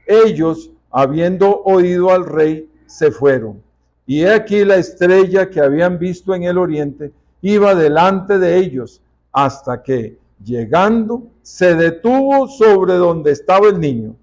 Ellos, habiendo oído al rey, se fueron. Y he aquí la estrella que habían visto en el oriente iba delante de ellos, hasta que, llegando, se detuvo sobre donde estaba el niño.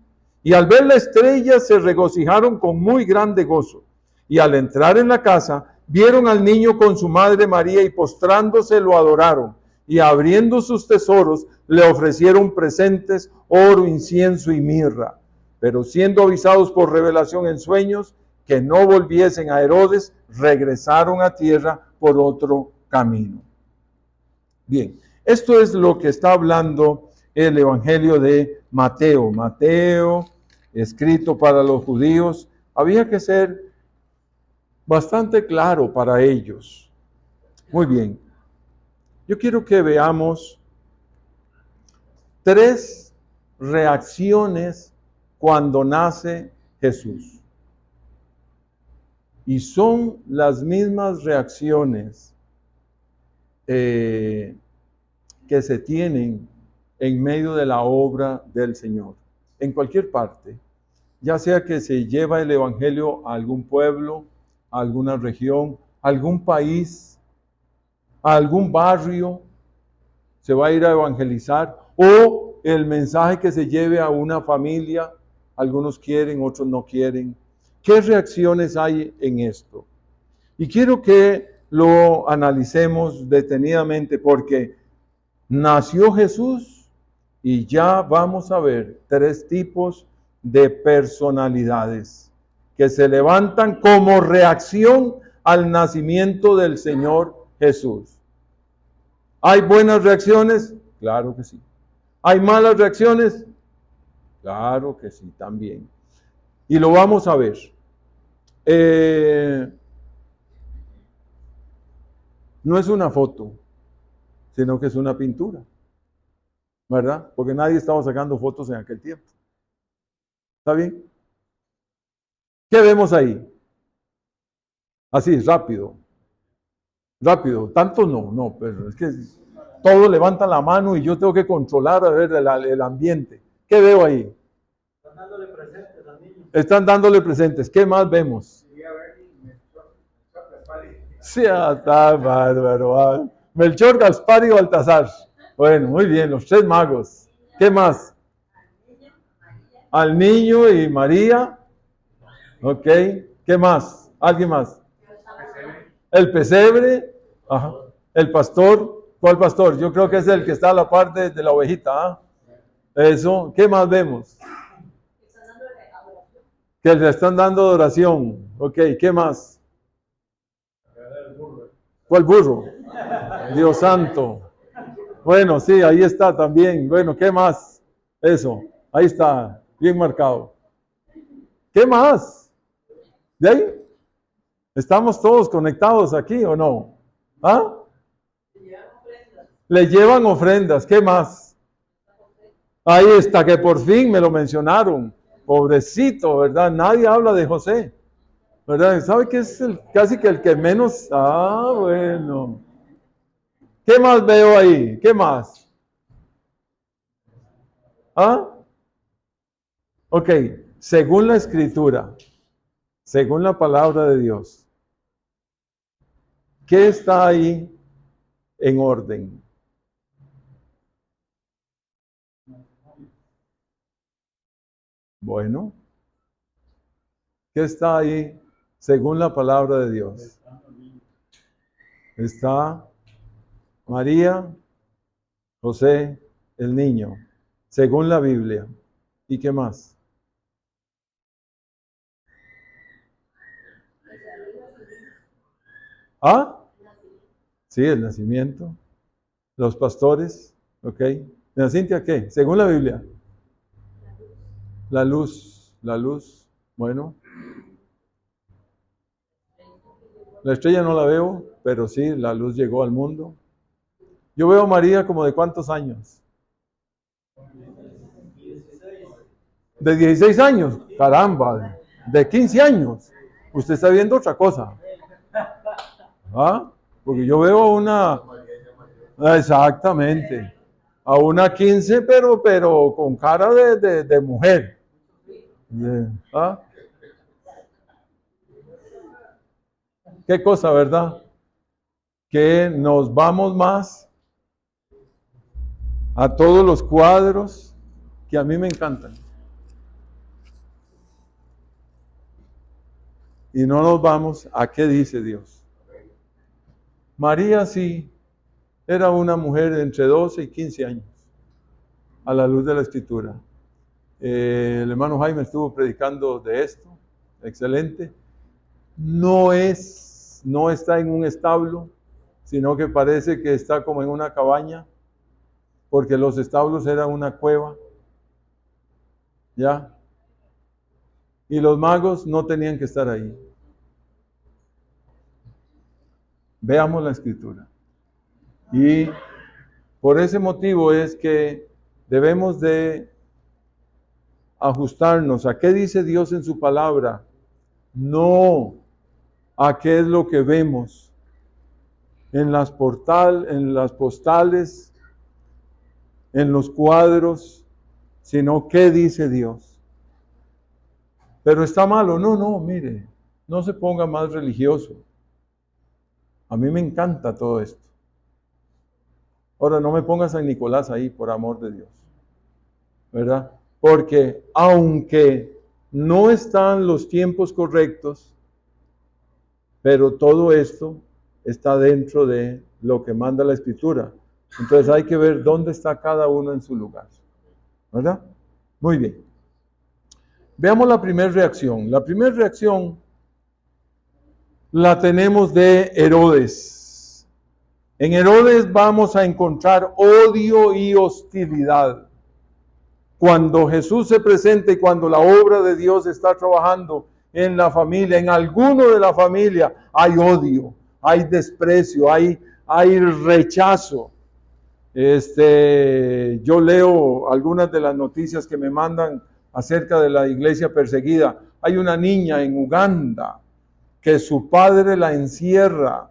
Y al ver la estrella se regocijaron con muy grande gozo. Y al entrar en la casa, vieron al niño con su madre María y postrándose lo adoraron. Y abriendo sus tesoros, le ofrecieron presentes, oro, incienso y mirra. Pero siendo avisados por revelación en sueños que no volviesen a Herodes, regresaron a tierra por otro camino. Bien, esto es lo que está hablando el Evangelio de Mateo. Mateo, escrito para los judíos, había que ser bastante claro para ellos. Muy bien, yo quiero que veamos 3 reacciones cuando nace Jesús. Y son las mismas reacciones que se tienen en medio de la obra del Señor, en cualquier parte, ya sea que se lleva el Evangelio a algún pueblo, a alguna región, a algún país, a algún barrio, se va a ir a evangelizar, o el mensaje que se lleve a una familia, algunos quieren, otros no quieren. ¿Qué reacciones hay en esto? Y quiero que lo analicemos detenidamente porque nació Jesús y ya vamos a ver 3 tipos de personalidades que se levantan como reacción al nacimiento del Señor Jesús. ¿Hay buenas reacciones? Claro que sí. ¿Hay malas reacciones? Claro que sí, también. Y lo vamos a ver. No es una foto, sino que es una pintura, ¿verdad? Porque nadie estaba sacando fotos en aquel tiempo. ¿Está bien? ¿Qué vemos ahí? Así, rápido. Rápido. Tanto no, pero es que todos levantan la mano y yo tengo que controlar a ver el ambiente. ¿Qué veo ahí? Están dándole presentes al niño. Están dándole presentes. ¿Qué más vemos? Sí, está bárbaro. Melchor, Gaspar y Baltasar. Bueno, muy bien, los 3 magos. ¿Qué más? Al niño y María. Ok. ¿Qué más? ¿Alguien más? El pesebre. Ajá. El pastor. ¿Cuál pastor? Yo creo que es el que está a la parte de la ovejita. ¿Ah? Eso. ¿Qué más vemos? Que le están dando adoración. Ok. ¿Qué más? ¿Cuál burro? Dios santo. Bueno, sí, ahí está también. Bueno, ¿qué más? Eso. Ahí está. Bien marcado. ¿Qué más? ¿De ahí? ¿Estamos todos conectados aquí o no? ¿Ah? Le llevan ofrendas. ¿Qué más? Ahí está, que por fin me lo mencionaron. Pobrecito, ¿verdad? Nadie habla de José. ¿Verdad? ¿Sabe que es casi que el que menos? Ah, bueno. ¿Qué más veo ahí? ¿Qué más? ¿Ah? Ok, según la escritura, según la palabra de Dios, ¿qué está ahí en orden? Bueno, ¿qué está ahí según la palabra de Dios? Está María, José, el niño, según la Biblia. ¿Y qué más? ¿Ah? Sí, el nacimiento. Los pastores, ¿ok? ¿La Cintia qué? Según la Biblia. La luz, bueno. La estrella no la veo, pero sí, la luz llegó al mundo. Yo veo a María como de ¿cuántos años? De 16 años. Caramba, de 15 años. Usted está viendo otra cosa. ¿Ah? Porque yo veo a una... Exactamente. A una 15, pero con cara de mujer. ¿Ah? ¿Qué cosa, verdad? Que nos vamos más a todos los cuadros que a mí me encantan. Y no nos vamos a qué dice Dios. María sí era una mujer de entre 12 y 15 años, a la luz de la Escritura. El hermano Jaime estuvo predicando de esto, excelente. No está en un establo, sino que parece que está como en una cabaña, porque los establos eran una cueva, ¿ya? Y los magos no tenían que estar ahí. Veamos la Escritura. Y por ese motivo es que debemos de ajustarnos a qué dice Dios en su palabra, no a qué es lo que vemos en las postales, en los cuadros, sino qué dice Dios. Pero está malo, no, mire, no se ponga más religioso. A mí me encanta todo esto. Ahora no me ponga San Nicolás ahí, por amor de Dios, ¿verdad? Porque aunque no están los tiempos correctos, pero todo esto está dentro de lo que manda la Escritura. Entonces hay que ver dónde está cada uno en su lugar, ¿verdad? Muy bien. Veamos la primera reacción. La primera reacción la tenemos de Herodes. En Herodes vamos a encontrar odio y hostilidad. Cuando Jesús se presenta y cuando la obra de Dios está trabajando en la familia, en alguno de la familia, hay odio, hay desprecio, hay rechazo. Yo leo algunas de las noticias que me mandan acerca de la iglesia perseguida. Hay una niña en Uganda que su padre la encierra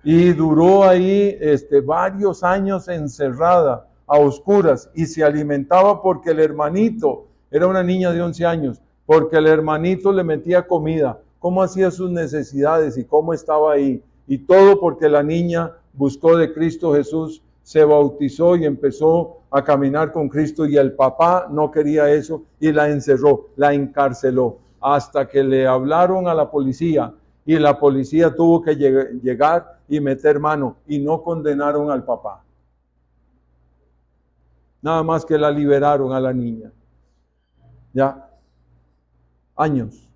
y duró ahí varios años encerrada a oscuras y se alimentaba porque el hermanito, era una niña de 11 años, porque el hermanito le metía comida, cómo hacía sus necesidades y cómo estaba ahí. Y todo porque la niña buscó de Cristo Jesús, se bautizó y empezó a caminar con Cristo y el papá no quería eso y la encerró, la encarceló, hasta que le hablaron a la policía y la policía tuvo que llegar y meter mano y no condenaron al papá. Nada más que la liberaron a la niña. Ya, años.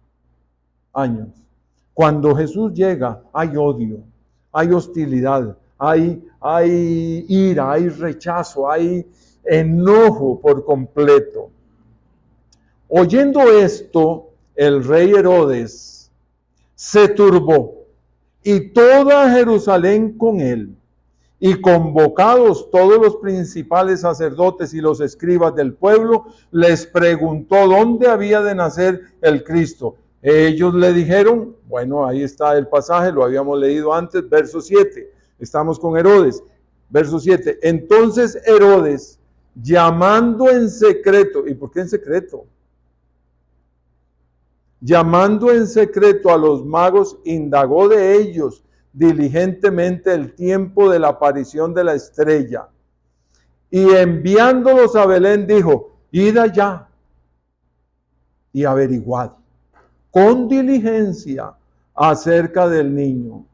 Cuando Jesús llega, hay odio, hay hostilidad, hay ira, hay rechazo, hay enojo por completo. Oyendo esto, el rey Herodes se turbó y toda Jerusalén con él. Y convocados todos los principales sacerdotes y los escribas del pueblo, les preguntó dónde había de nacer el Cristo. Ellos le dijeron, bueno, ahí está el pasaje, lo habíamos leído antes, verso 7. Estamos con Herodes, verso 7. Entonces Herodes, llamando en secreto, ¿y por qué en secreto? Llamando en secreto a los magos, indagó de ellos diligentemente el tiempo de la aparición de la estrella. Y enviándolos a Belén dijo, id allá y averiguad con diligencia acerca del niño.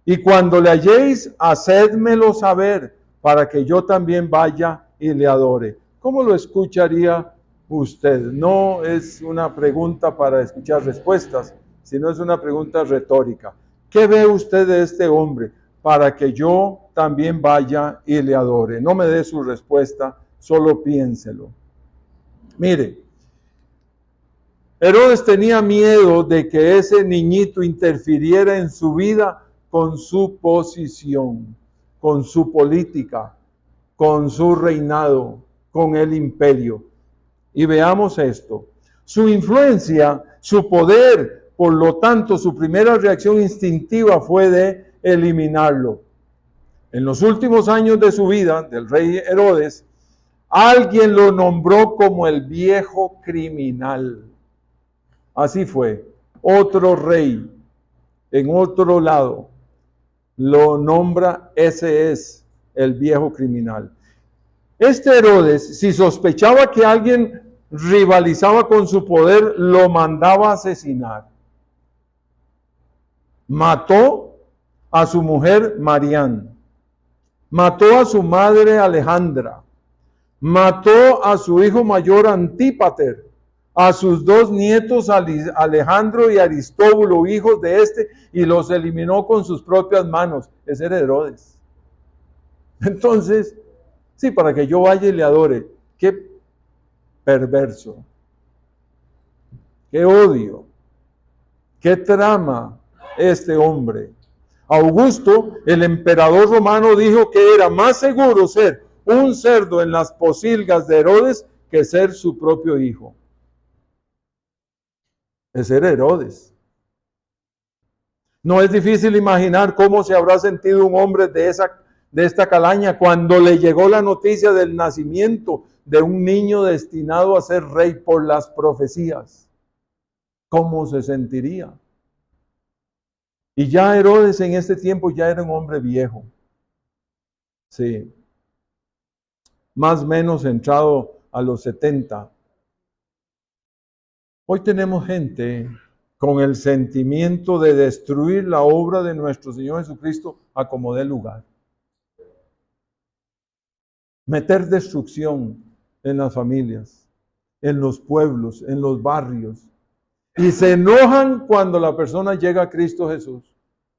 Y cuando le halléis, hacédmelo saber para que yo también vaya y le adore. ¿Cómo lo escucharía usted? No es una pregunta para escuchar respuestas, sino es una pregunta retórica. ¿Qué ve usted de este hombre para que yo también vaya y le adore? No me dé su respuesta, solo piénselo. Mire, Herodes tenía miedo de que ese niñito interfiriera en su vida con su posición, con su política, con su reinado, con el imperio. Y veamos esto. Su influencia, su poder, por lo tanto, su primera reacción instintiva fue de eliminarlo. En los últimos años de su vida, del rey Herodes, alguien lo nombró como el viejo criminal. Así fue. Otro rey en otro lado lo nombra, ese es el viejo criminal. Este Herodes, si sospechaba que alguien rivalizaba con su poder, lo mandaba a asesinar. Mató a su mujer Marián, mató a su madre Alejandra, mató a su hijo mayor Antípater, a sus dos nietos Alejandro y Aristóbulo, hijos de este, y los eliminó con sus propias manos. Ese era Herodes. Entonces, sí, para que yo vaya y le adore. Qué perverso, qué odio, qué trama este hombre. Augusto, el emperador romano, dijo que era más seguro ser un cerdo en las pocilgas de Herodes que ser su propio hijo. Ese era Herodes. No es difícil imaginar cómo se habrá sentido un hombre de esta calaña cuando le llegó la noticia del nacimiento de un niño destinado a ser rey por las profecías. ¿Cómo se sentiría? Y ya Herodes en este tiempo ya era un hombre viejo. Sí. Más o menos entrado a los 70. Hoy tenemos gente con el sentimiento de destruir la obra de nuestro Señor Jesucristo a como dé lugar. Meter destrucción en las familias, en los pueblos, en los barrios. Y se enojan cuando la persona llega a Cristo Jesús,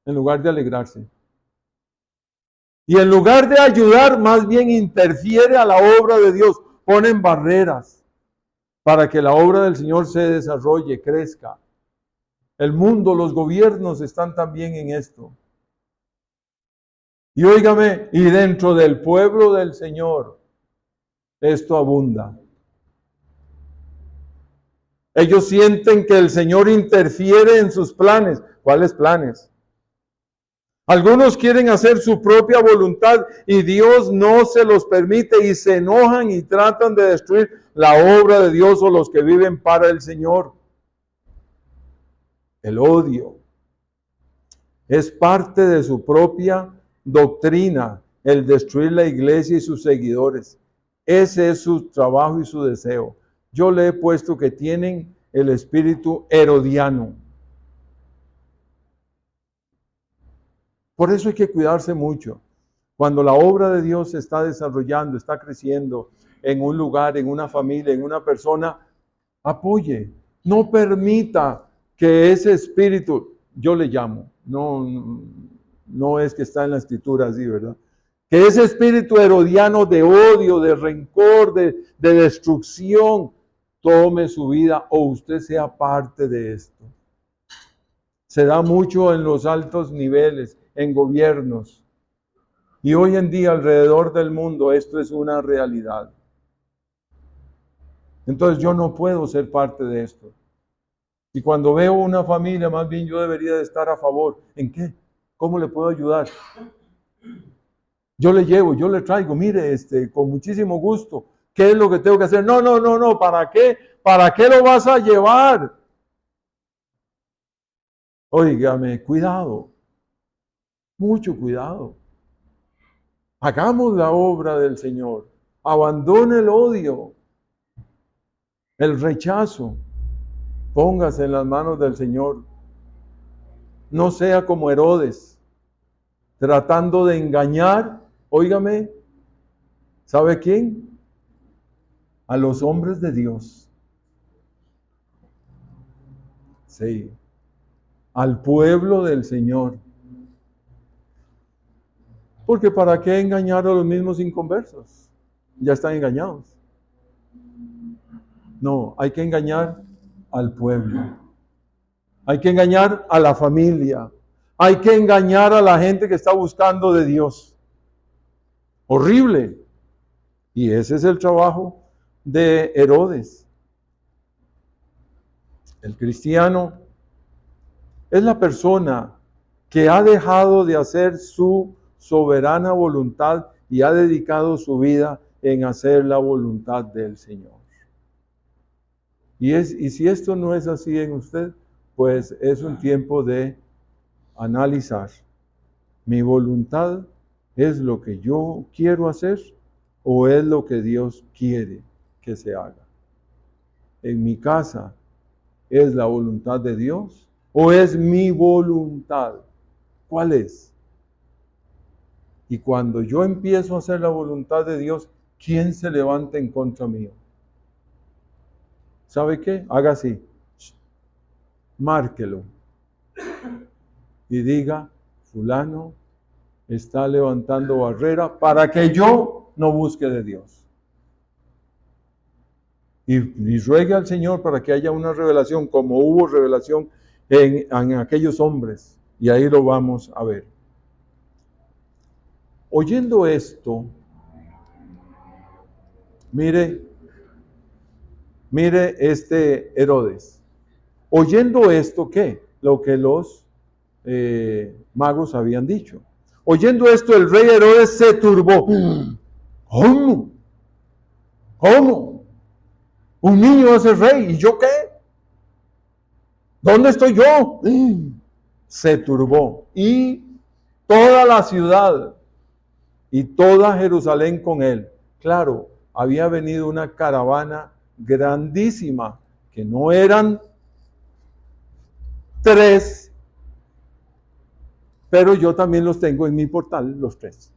en lugar de alegrarse. Y en lugar de ayudar, más bien interfiere a la obra de Dios. Ponen barreras para que la obra del Señor se desarrolle, crezca. El mundo, los gobiernos están también en esto. Y óigame, y dentro del pueblo del Señor, esto abunda. Ellos sienten que el Señor interfiere en sus planes. ¿Cuáles planes? Algunos quieren hacer su propia voluntad y Dios no se los permite y se enojan y tratan de destruir la obra de Dios o los que viven para el Señor. El odio es parte de su propia doctrina, el destruir la iglesia y sus seguidores. Ese es su trabajo y su deseo. Yo le he puesto que tienen el espíritu herodiano. Por eso hay que cuidarse mucho. Cuando la obra de Dios se está desarrollando, está creciendo en un lugar, en una familia, en una persona, apoye. No permita que ese espíritu, yo le llamo, no es que está en la escritura así, ¿verdad? Que ese espíritu herodiano de odio, de rencor, de destrucción, tome su vida o usted sea parte de esto. Se da mucho en los altos niveles, en gobiernos. Y hoy en día alrededor del mundo esto es una realidad. Entonces yo no puedo ser parte de esto. Y cuando veo una familia, más bien yo debería de estar a favor. ¿En qué? ¿Cómo le puedo ayudar? Yo le llevo, yo le traigo, mire, con muchísimo gusto. ¿Qué es lo que tengo que hacer? No, ¿para qué? ¿Para qué lo vas a llevar? Óigame, cuidado, mucho cuidado. Hagamos la obra del Señor. Abandone el odio, el rechazo. Póngase en las manos del Señor. No sea como Herodes, tratando de engañar, óigame, ¿sabe quién? A los hombres de Dios. Sí, al pueblo del Señor. Porque ¿para qué engañar a los mismos inconversos? Ya están engañados. No, hay que engañar al pueblo. Hay que engañar a la familia. Hay que engañar a la gente que está buscando de Dios. Horrible. Y ese es el trabajo de Herodes. El cristiano es la persona que ha dejado de hacer su soberana voluntad y ha dedicado su vida en hacer la voluntad del Señor. Y si esto no es así en usted, pues es un tiempo de analizar. ¿Mi voluntad es lo que yo quiero hacer o es lo que Dios quiere que se haga? En mi casa, ¿es la voluntad de Dios o es mi voluntad? ¿Cuál es? Y cuando yo empiezo a hacer la voluntad de Dios, ¿quién se levanta en contra mío? ¿Sabe qué? Haga así. Márquelo. Y diga, fulano está levantando barrera para que yo no busque de Dios. Y ruegue al Señor para que haya una revelación, como hubo revelación en aquellos hombres. Y ahí lo vamos a ver. Oyendo esto, mire este Herodes. Oyendo esto, ¿qué? Lo que los magos habían dicho. Oyendo esto, el rey Herodes se turbó. ¿Cómo? ¿Cómo? Un niño va a ser rey. ¿Y yo qué? ¿Dónde estoy yo? Se turbó. Y toda la ciudad y toda Jerusalén con él. Claro, había venido una caravana grandísima, que no eran 3, pero yo también los tengo en mi portal, los 3.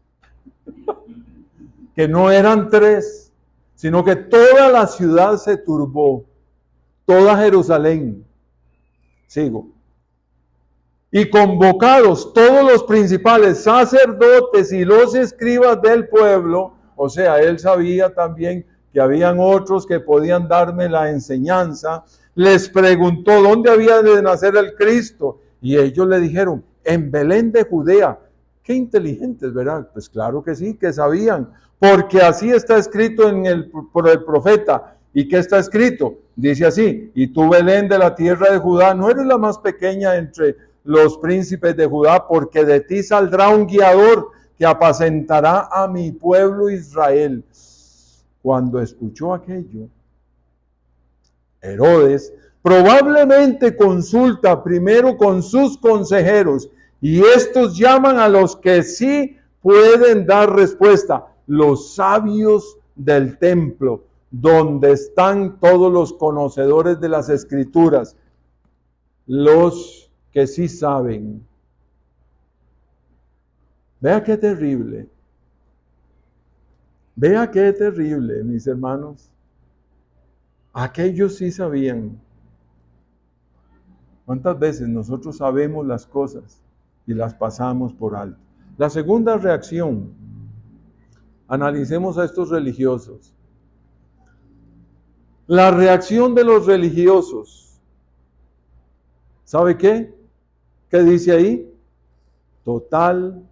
Que no eran 3, sino que toda la ciudad se turbó, toda Jerusalén. Sigo. Y convocados todos los principales sacerdotes y los escribas del pueblo, o sea, él sabía también que habían otros que podían darme la enseñanza, les preguntó dónde había de nacer el Cristo. Y ellos le dijeron, en Belén de Judea. Qué inteligentes, ¿verdad? Pues claro que sí, que sabían, porque así está escrito por el profeta. ¿Y qué está escrito? Dice así, y tú, Belén de la tierra de Judá, no eres la más pequeña entre los príncipes de Judá, porque de ti saldrá un guiador que apacentará a mi pueblo Israel. Cuando escuchó aquello, Herodes probablemente consulta primero con sus consejeros, y estos llaman a los que sí pueden dar respuesta, los sabios del templo, donde están todos los conocedores de las escrituras, los que sí saben. Vea qué terrible. Vea qué terrible, mis hermanos. Aquellos sí sabían. ¿Cuántas veces nosotros sabemos las cosas y las pasamos por alto? La segunda reacción, analicemos a estos religiosos. La reacción de los religiosos, ¿sabe qué? ¿Qué dice ahí? Total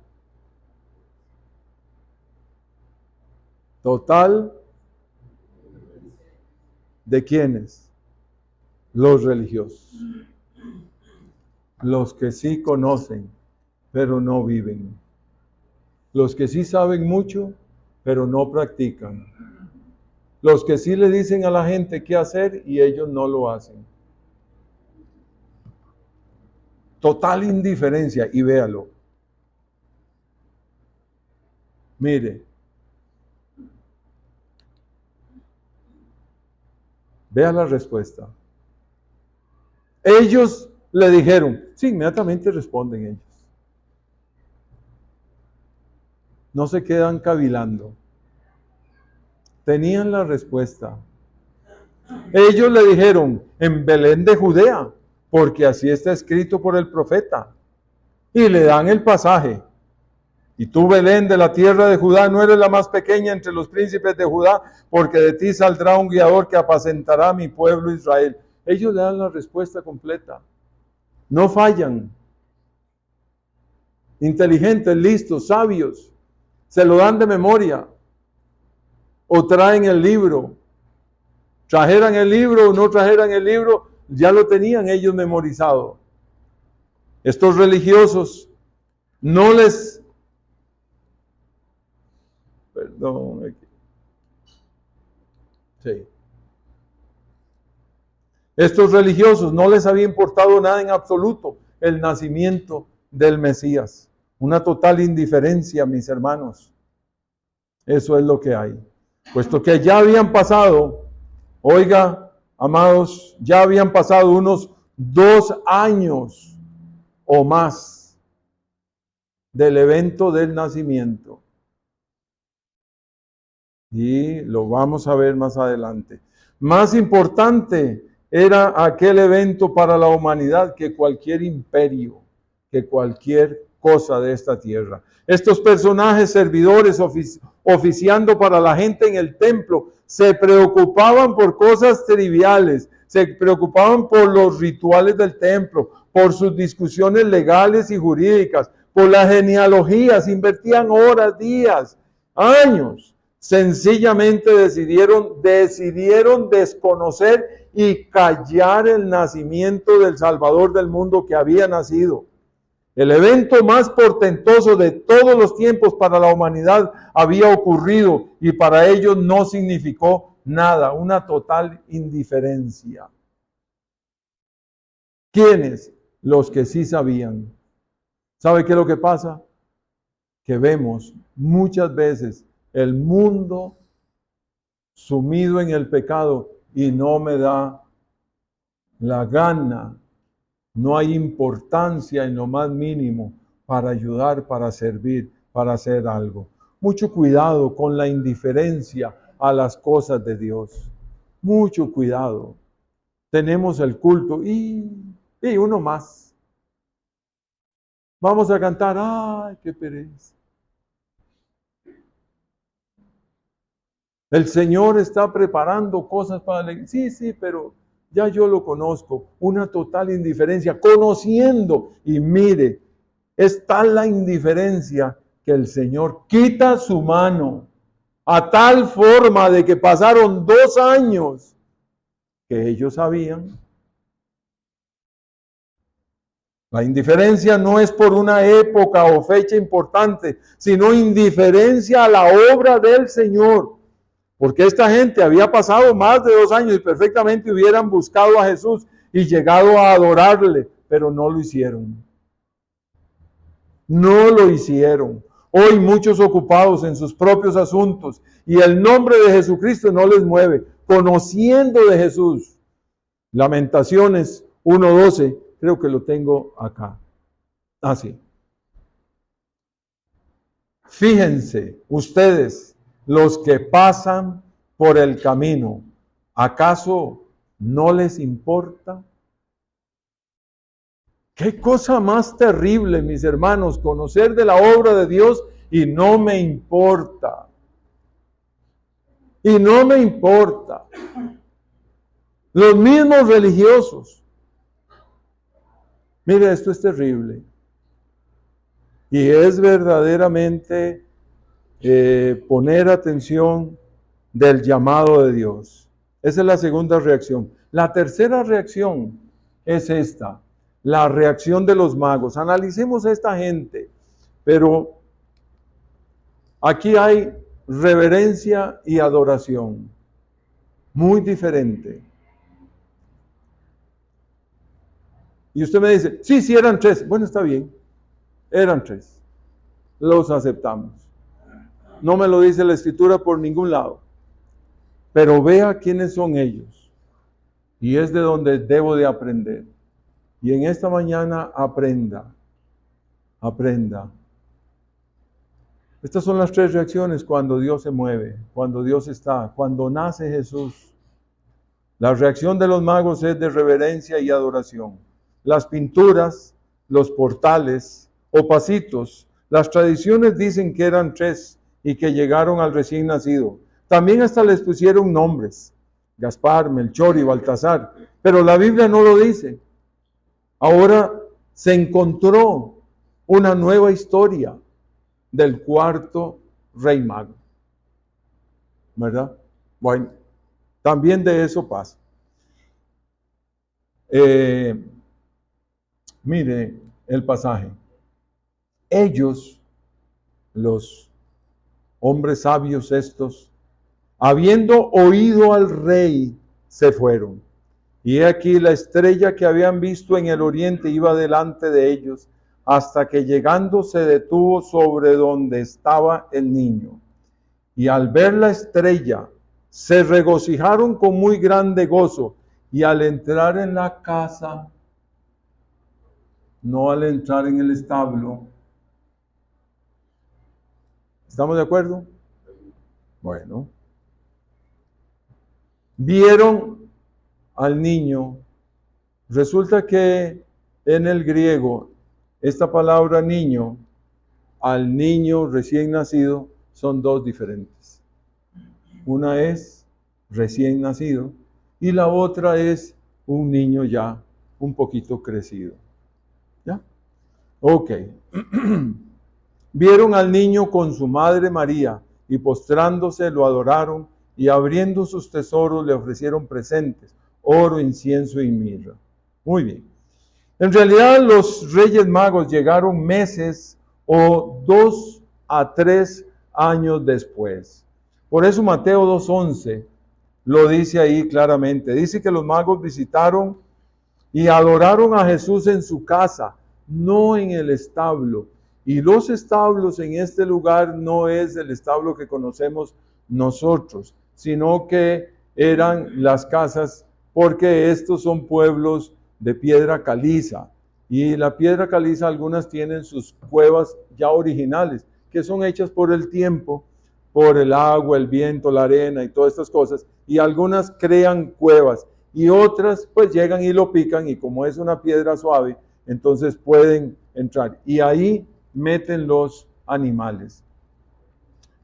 ¿de quiénes? Los religiosos. Los que sí conocen, pero no viven. Los que sí saben mucho, pero no practican. Los que sí le dicen a la gente qué hacer y ellos no lo hacen. Total indiferencia, y véalo. Mire, vea la respuesta. Ellos le dijeron, sí, inmediatamente responden ellos. No se quedan cavilando. Tenían la respuesta. Ellos le dijeron, en Belén de Judea, porque así está escrito por el profeta. Y le dan el pasaje. Y tú, Belén, de la tierra de Judá, no eres la más pequeña entre los príncipes de Judá, porque de ti saldrá un guiador que apacentará a mi pueblo Israel. Ellos le dan la respuesta completa. No fallan. Inteligentes, listos, sabios. Se lo dan de memoria. O traen el libro. Trajeran el libro o no trajeran el libro, ya lo tenían ellos memorizado. Estos religiosos no les... Perdón. Sí. Estos religiosos no les había importado nada en absoluto el nacimiento del Mesías. Una total indiferencia, mis hermanos. Eso es lo que hay. Puesto que ya habían pasado, oiga, amados, ya habían pasado unos 2 años o más del evento del nacimiento. Y lo vamos a ver más adelante. Más importante era aquel evento para la humanidad que cualquier imperio, que cualquier cosa de esta tierra. Estos personajes servidores oficiando para la gente en el templo se preocupaban por cosas triviales, se preocupaban por los rituales del templo, por sus discusiones legales y jurídicas, por las genealogías, invertían horas, días, años. Sencillamente decidieron desconocer y callar el nacimiento del Salvador del mundo que había nacido. El evento más portentoso de todos los tiempos para la humanidad había ocurrido y para ellos no significó nada, una total indiferencia. ¿Quiénes? Los que sí sabían. ¿Sabe qué es lo que pasa? Que vemos muchas veces el mundo sumido en el pecado y no me da la gana, no hay importancia en lo más mínimo para ayudar, para servir, para hacer algo. Mucho cuidado con la indiferencia a las cosas de Dios. Mucho cuidado. Tenemos el culto y uno más. Vamos a cantar, ay, qué pereza. El Señor está preparando cosas para la iglesia. Sí, pero ya yo lo conozco. Una total indiferencia, conociendo. Y mire, es tal la indiferencia que el Señor quita su mano a tal forma de que pasaron 2 años que ellos sabían. La indiferencia no es por una época o fecha importante, sino indiferencia a la obra del Señor. Porque esta gente había pasado más de 2 años y perfectamente hubieran buscado a Jesús y llegado a adorarle, pero no lo hicieron. No lo hicieron. Hoy muchos ocupados en sus propios asuntos y el nombre de Jesucristo no les mueve, conociendo de Jesús. Lamentaciones 1:12, creo que lo tengo acá. Así. Fíjense ustedes, los que pasan por el camino, ¿acaso no les importa? Qué cosa más terrible, mis hermanos, conocer de la obra de Dios y no me importa. Y no me importa. Los mismos religiosos. Mire, esto es terrible. Y es verdaderamente poner atención del llamado de Dios. Esa es la segunda reacción. La tercera reacción es esta, la reacción de los magos. Analicemos a esta gente, pero aquí hay reverencia y adoración, muy diferente. Y usted me dice, sí, eran 3. Bueno, está bien, eran 3. Los aceptamos. No me lo dice la Escritura por ningún lado. Pero vea quiénes son ellos. Y es de donde debo de aprender. Y en esta mañana aprenda. Estas son las 3 reacciones cuando Dios se mueve, cuando Dios está, cuando nace Jesús. La reacción de los magos es de reverencia y adoración. Las pinturas, los portales o pasitos, las tradiciones dicen que eran 3 y que llegaron al recién nacido. También hasta les pusieron nombres, Gaspar, Melchor y Baltasar, pero la Biblia no lo dice. Ahora se encontró una nueva historia del 4º rey mago, ¿verdad? Bueno, también de eso pasa. Mire el pasaje. Ellos, los hombres sabios estos, Habiendo oído al rey, se fueron. Y he aquí la estrella que habían visto en el oriente iba delante de ellos, hasta que llegando se detuvo sobre donde estaba el niño. Y al ver la estrella, se regocijaron con muy grande gozo. Y al entrar en la casa, no al entrar en el establo, ¿estamos de acuerdo? Bueno, vieron al niño. Resulta que en el griego, esta palabra niño, al niño recién nacido, son dos diferentes. Una es recién nacido y la otra es un niño ya un poquito crecido. ¿Ya? Ok. Vieron al niño con su madre María y postrándose lo adoraron y abriendo sus tesoros le ofrecieron presentes, oro, incienso y mirra. Muy bien. En realidad los Reyes Magos llegaron meses o 2 a 3 años después. Por eso Mateo 2:11 lo dice ahí claramente. Dice que los magos visitaron y adoraron a Jesús en su casa, no en el establo. Y los establos en este lugar no es el establo que conocemos nosotros, sino que eran las casas, porque estos son pueblos de piedra caliza. Y la piedra caliza, algunas tienen sus cuevas ya originales, que son hechas por el tiempo, por el agua, el viento, la arena y todas estas cosas. Y algunas crean cuevas y otras pues llegan y lo pican y como es una piedra suave, entonces pueden entrar. Y ahí meten los animales.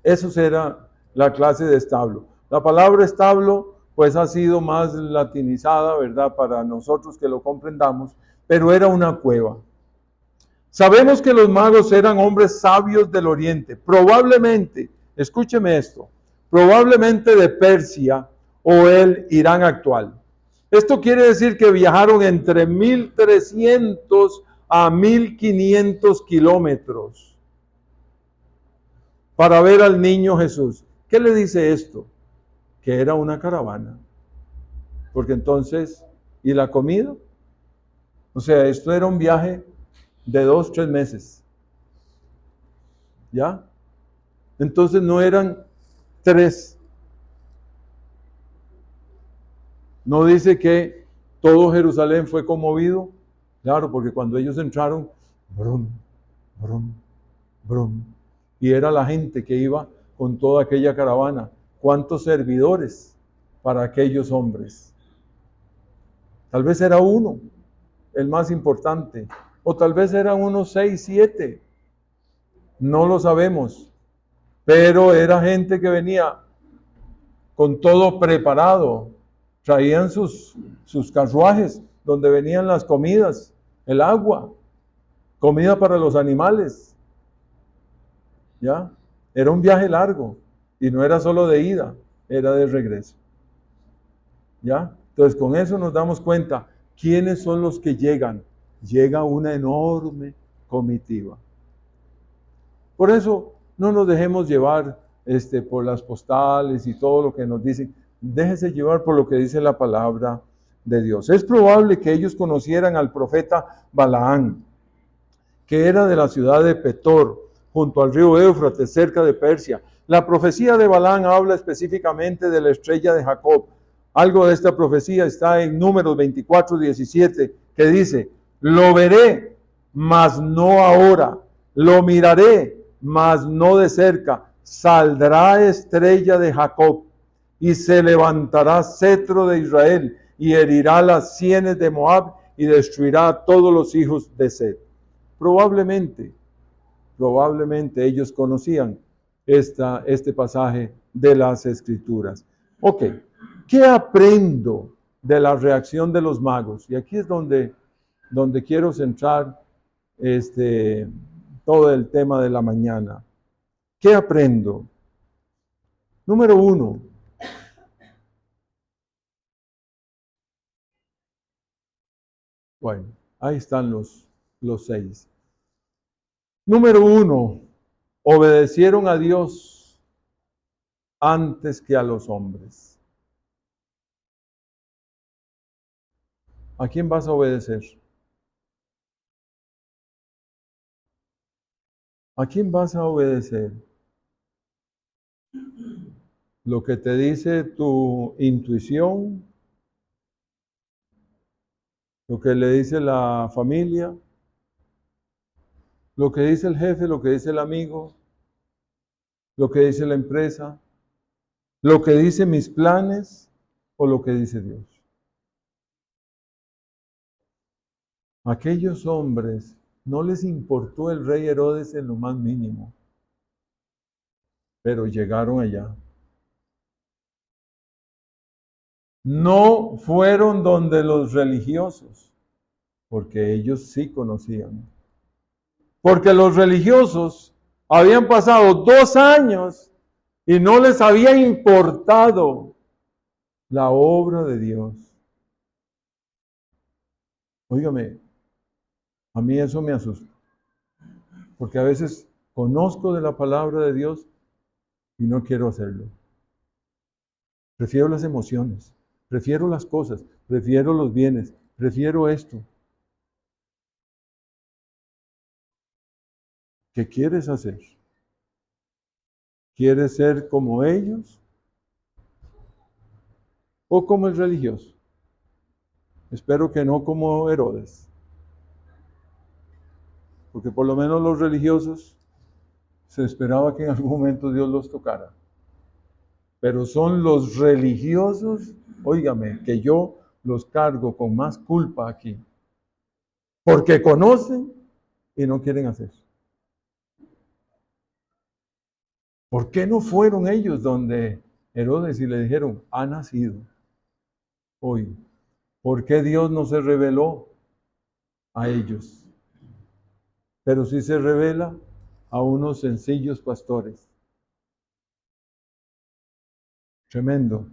Eso era la clase de establo. La palabra establo pues ha sido más latinizada, ¿verdad? Para nosotros que lo comprendamos, pero era una cueva. Sabemos que los magos eran hombres sabios del oriente, probablemente, escúcheme esto, probablemente de Persia o el Irán actual. Esto quiere decir que viajaron entre 1300 a 1500 kilómetros para ver al niño Jesús. ¿Qué le dice esto? Que era una caravana. Porque entonces, ¿y la comida? O sea, esto era un viaje de 2, 3 meses. ¿Ya? Entonces no eran 3. No dice que todo Jerusalén fue conmovido. Claro, porque cuando ellos entraron, brum, brum, brum, y era la gente que iba con toda aquella caravana. ¿Cuántos servidores para aquellos hombres? Tal vez era uno, el más importante, o tal vez eran unos 6, 7. No lo sabemos, pero era gente que venía con todo preparado. Traían sus carruajes donde venían las comidas, el agua, comida para los animales. ¿Ya? Era un viaje largo y no era solo de ida, era de regreso. ¿Ya? Entonces con eso nos damos cuenta quiénes son los que llegan. Llega una enorme comitiva. Por eso no nos dejemos llevar por las postales y todo lo que nos dicen. Déjese llevar por lo que dice la palabra de Dios. Es probable que ellos conocieran al profeta Balaán, que era de la ciudad de Petor, junto al río Éufrates, cerca de Persia. La profecía de Balaán habla específicamente de la estrella de Jacob. Algo de esta profecía está en Números 24:17, que dice: lo veré, mas no ahora, lo miraré, mas no de cerca. Saldrá estrella de Jacob y se levantará cetro de Israel y herirá las sienes de Moab y destruirá a todos los hijos de Set. Probablemente ellos conocían este pasaje de las Escrituras. Ok, ¿qué aprendo de la reacción de los magos? Y aquí es donde quiero centrar todo el tema de la mañana. ¿Qué aprendo? Número 1. Bueno, ahí están los 6. Número 1, obedecieron a Dios antes que a los hombres. ¿A quién vas a obedecer? ¿A quién vas a obedecer? ¿Lo que te dice tu intuición? ¿Lo que le dice la familia? ¿Lo que dice el jefe? ¿Lo que dice el amigo? ¿Lo que dice la empresa? ¿Lo que dice mis planes? ¿O lo que dice Dios? Aquellos hombres no les importó el rey Herodes en lo más mínimo, pero llegaron allá. No fueron donde los religiosos, porque ellos sí conocían. Porque los religiosos habían pasado 2 años y no les había importado la obra de Dios. Óigame, a mí eso me asusta, porque a veces conozco de la palabra de Dios y no quiero hacerlo. Prefiero las emociones, prefiero las cosas, prefiero los bienes, prefiero esto. ¿Qué quieres hacer? ¿Quieres ser como ellos o como el religioso? Espero que no como Herodes, porque por lo menos los religiosos se esperaba que en algún momento Dios los tocara. Pero son los religiosos, óigame, que yo los cargo con más culpa aquí, porque conocen y no quieren hacer. ¿Por qué no fueron ellos donde Herodes y le dijeron, ha nacido hoy? ¿Por qué Dios no se reveló a ellos? Pero sí se revela a unos sencillos pastores. Tremendo.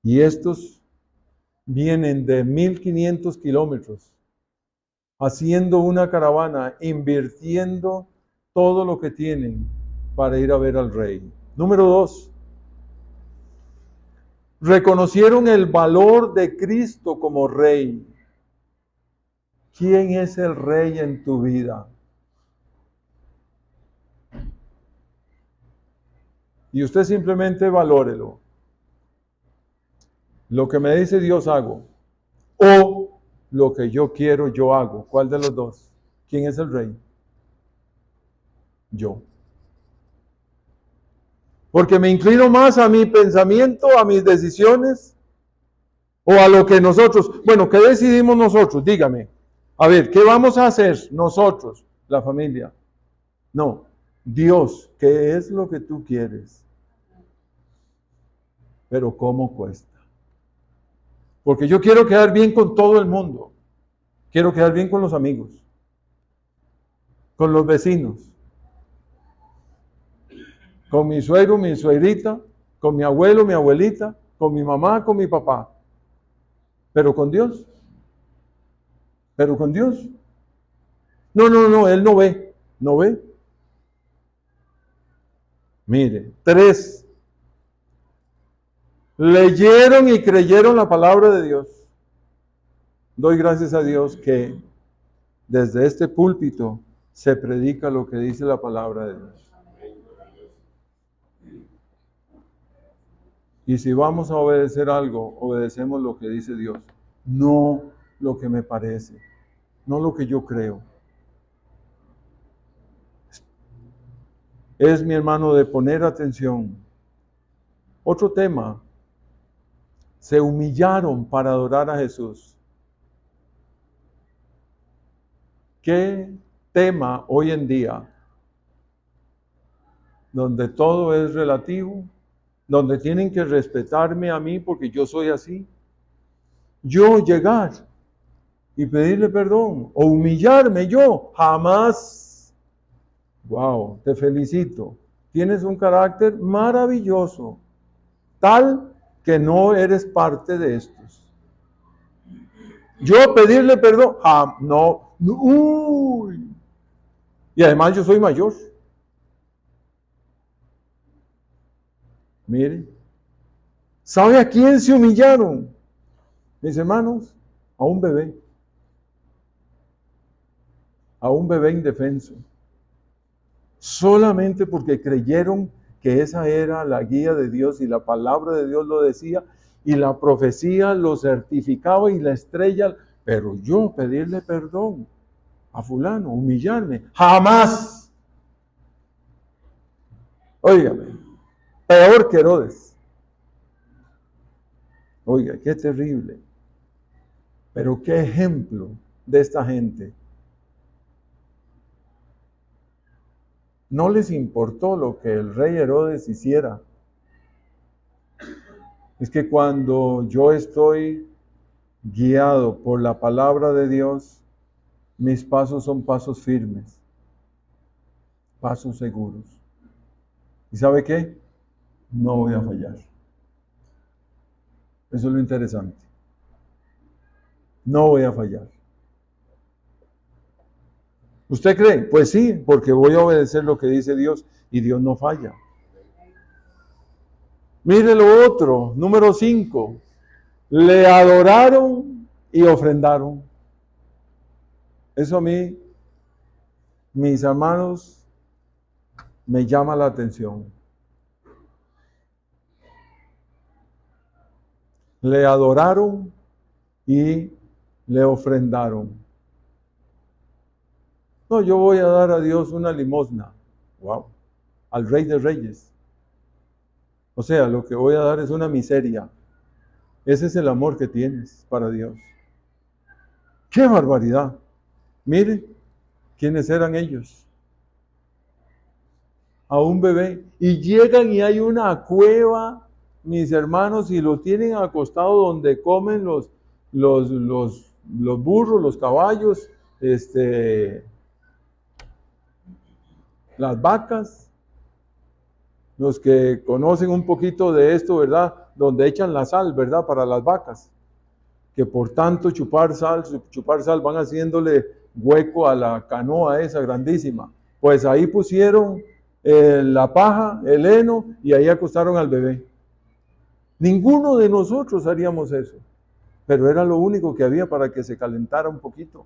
Y estos vienen de 1500 kilómetros, haciendo una caravana, invirtiendo todo lo que tienen para ir a ver al rey. Número 2, reconocieron el valor de Cristo como rey. ¿Quién es el rey en tu vida? Y usted simplemente valórelo. Lo que me dice Dios hago. O lo que yo quiero yo hago. ¿Cuál de los dos? ¿Quién es el rey? Yo. Porque me inclino más a mi pensamiento, a mis decisiones, o a lo que nosotros, bueno, ¿qué decidimos nosotros? Dígame. A ver, ¿qué vamos a hacer nosotros, la familia? No, Dios, ¿qué es lo que tú quieres? Pero ¿cómo cuesta? Porque yo quiero quedar bien con todo el mundo. Quiero quedar bien con los amigos, con los vecinos, con mi suegro, mi suegrita, con mi abuelo, mi abuelita, con mi mamá, con mi papá. Pero con Dios. Pero con Dios. No, Él no ve. ¿No ve? Mire, 3. Leyeron y creyeron la palabra de Dios. Doy gracias a Dios que desde este púlpito se predica lo que dice la palabra de Dios. Y si vamos a obedecer algo, obedecemos lo que dice Dios, no lo que me parece, no lo que yo creo. Es, mi hermano, de poner atención. Otro tema, se humillaron para adorar a Jesús. ¿Qué tema hoy en día, donde todo es relativo, donde tienen que respetarme a mí porque yo soy así? Yo llegar y pedirle perdón o humillarme yo, jamás. Wow, te felicito. Tienes un carácter maravilloso, tal que no eres parte de estos. Yo pedirle perdón, no, uy. Y además yo soy mayor. Mire, ¿sabe a quién se humillaron? Mis hermanos, a un bebé indefenso, solamente porque creyeron que esa era la guía de Dios y la palabra de Dios lo decía y la profecía lo certificaba y la estrella, pero yo pedirle perdón a fulano, humillarme, jamás. Óigame, peor que Herodes. Oiga, qué terrible. Pero qué ejemplo de esta gente. No les importó lo que el rey Herodes hiciera. Es que cuando yo estoy guiado por la palabra de Dios, mis pasos son pasos firmes, pasos seguros. ¿Y sabe qué? No voy a fallar. Eso es lo interesante. No voy a fallar. ¿Usted cree? Pues sí, porque voy a obedecer lo que dice Dios y Dios no falla. Mire lo otro, número 5. Le adoraron y ofrendaron. Eso a mí, mis hermanos, me llama la atención. Le adoraron y le ofrendaron. No, yo voy a dar a Dios una limosna. Wow. Al Rey de Reyes. O sea, lo que voy a dar es una miseria. Ese es el amor que tienes para Dios. ¡Qué barbaridad! Mire, ¿quiénes eran ellos? A un bebé. Y llegan y hay una cueva, mis hermanos, y lo tienen acostado donde comen los burros, los caballos, las vacas. Los que conocen un poquito de esto, ¿verdad? Donde echan la sal, ¿verdad? Para las vacas. Que por tanto chupar sal, van haciéndole hueco a la canoa esa grandísima. Pues ahí pusieron la paja, el heno, y ahí acostaron al bebé. Ninguno de nosotros haríamos eso, pero era lo único que había para que se calentara un poquito.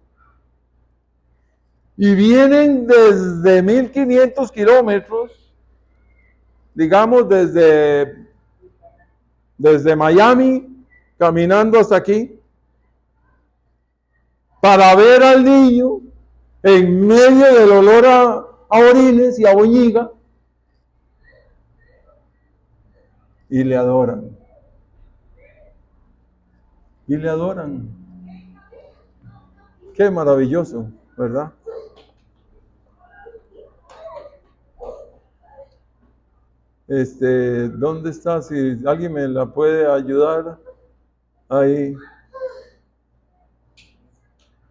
Y vienen desde 1500 kilómetros, digamos desde Miami, caminando hasta aquí, para ver al niño en medio del olor a orines y a boñiga, y le adoran. Y le adoran. Qué maravilloso, ¿verdad? ¿Dónde está? Si alguien me la puede ayudar, ahí.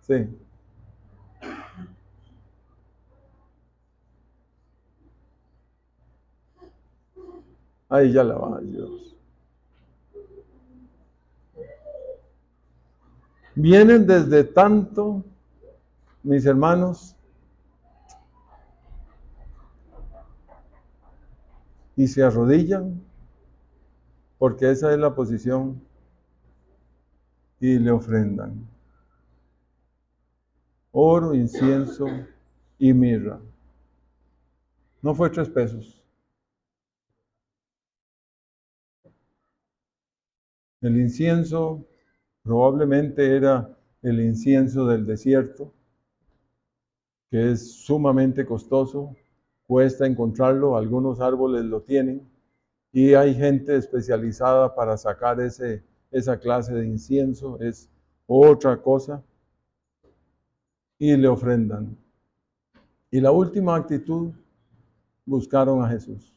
Sí. Ahí ya la va a ayudar. Vienen desde tanto, mis hermanos, y se arrodillan, porque esa es la posición, y le ofrendan oro, incienso y mirra. No fue 3 pesos. El incienso probablemente era el incienso del desierto, que es sumamente costoso, cuesta encontrarlo, algunos árboles lo tienen, y hay gente especializada para sacar esa clase de incienso, es otra cosa, y le ofrendan. Y la última actitud, buscaron a Jesús.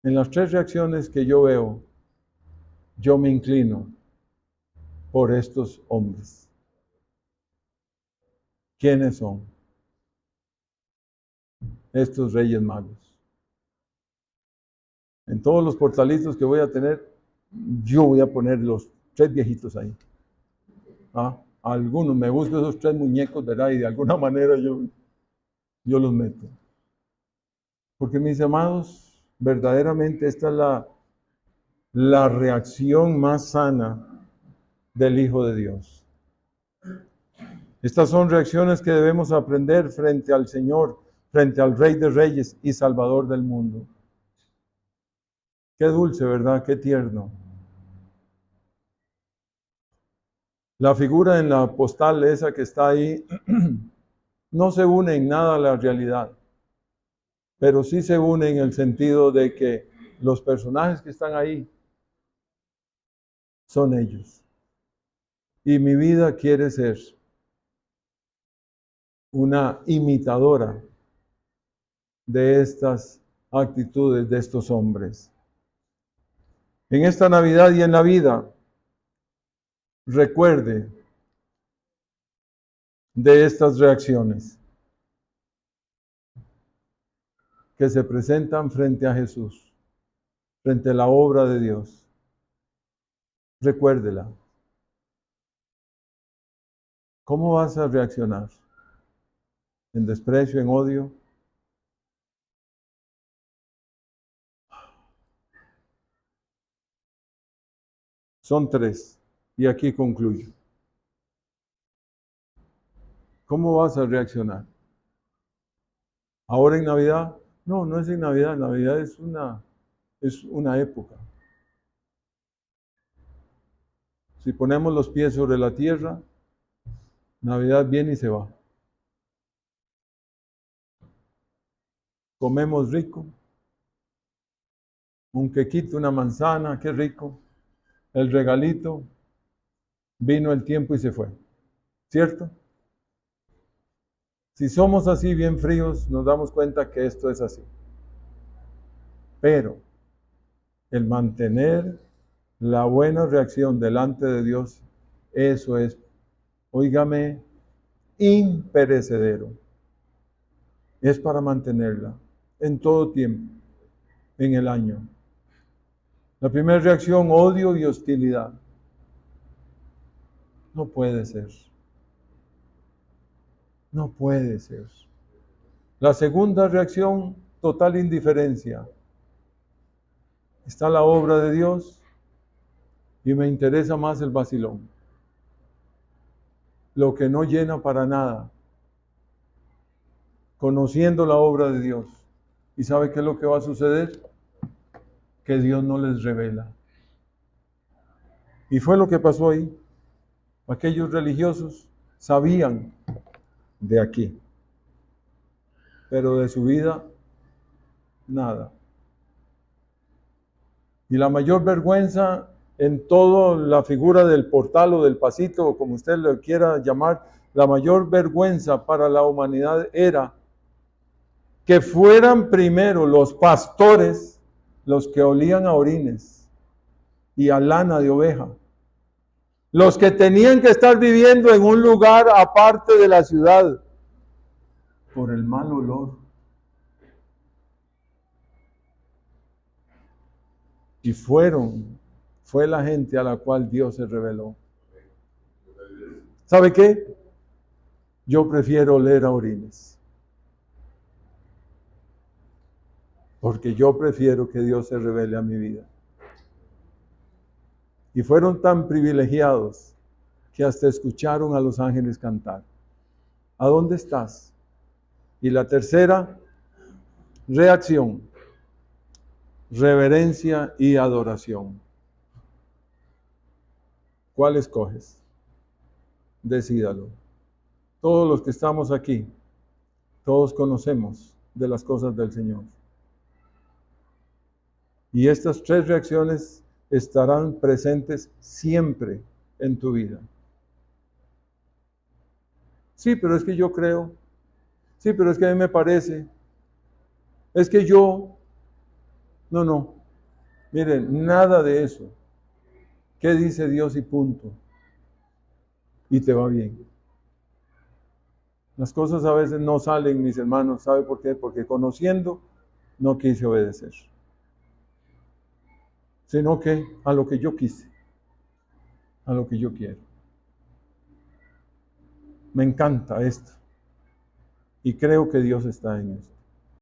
En las 3 reacciones que yo veo, yo me inclino por estos hombres. ¿Quiénes son? Estos reyes magos. En todos los portalitos que voy a tener, yo voy a poner los 3 viejitos ahí. Algunos, me busco esos 3 muñecos, ¿verdad? Y de alguna manera yo los meto. Porque mis amados, verdaderamente esta es la reacción más sana del Hijo de Dios. Estas son reacciones que debemos aprender frente al Señor, frente al Rey de Reyes y Salvador del mundo. Qué dulce, ¿verdad? Qué tierno. La figura en la postal, esa que está ahí, no se une en nada a la realidad, pero sí se une en el sentido de que los personajes que están ahí son ellos. Y mi vida quiere ser una imitadora de estas actitudes de estos hombres. En esta Navidad y en la vida, recuerde de estas reacciones que se presentan frente a Jesús, frente a la obra de Dios. Recuérdela. ¿Cómo vas a reaccionar? ¿En desprecio, en odio? Son tres. Y aquí concluyo. ¿Cómo vas a reaccionar? ¿Ahora en Navidad? No, no es en Navidad. Navidad es una época. Si ponemos los pies sobre la tierra, Navidad viene y se va. Comemos rico. Un quequito, una manzana, qué rico. El regalito. Vino el tiempo y se fue. ¿Cierto? Si somos así bien fríos, nos damos cuenta que esto es así. Pero el mantener la buena reacción delante de Dios, eso es, óigame, imperecedero. Es para mantenerla en todo tiempo, en el año. La primera reacción, odio y hostilidad. No puede ser. No puede ser. La segunda reacción, total indiferencia. Está la obra de Dios y me interesa más el vacilón. Lo que no llena para nada. Conociendo la obra de Dios. ¿Y sabe qué es lo que va a suceder? Que Dios no les revela. Y fue lo que pasó ahí. Aquellos religiosos sabían de aquí, pero de su vida, nada. Y la mayor vergüenza en toda la figura del portal o del pasito, o como usted lo quiera llamar, la mayor vergüenza para la humanidad era que fueran primero los pastores los que olían a orines y a lana de oveja, los que tenían que estar viviendo en un lugar aparte de la ciudad por el mal olor. Y fue la gente a la cual Dios se reveló. ¿Sabe qué? Yo prefiero oler a orines. Porque yo prefiero que Dios se revele a mi vida. Y fueron tan privilegiados que hasta escucharon a los ángeles cantar. ¿A dónde estás? Y la tercera reacción, reverencia y adoración. ¿Cuál escoges? Decídalo. Todos los que estamos aquí, todos conocemos de las cosas del Señor. Y estas tres reacciones estarán presentes siempre en tu vida. Sí, pero es que yo creo. Sí, pero es que a mí me parece. Es que yo... No. Miren, nada de eso. ¿Qué dice Dios y punto? Y te va bien. Las cosas a veces no salen, mis hermanos. ¿Sabe por qué? Porque conociendo no quise obedecer. Sino que a lo que yo quise. A lo que yo quiero. Me encanta esto. Y creo que Dios está en esto.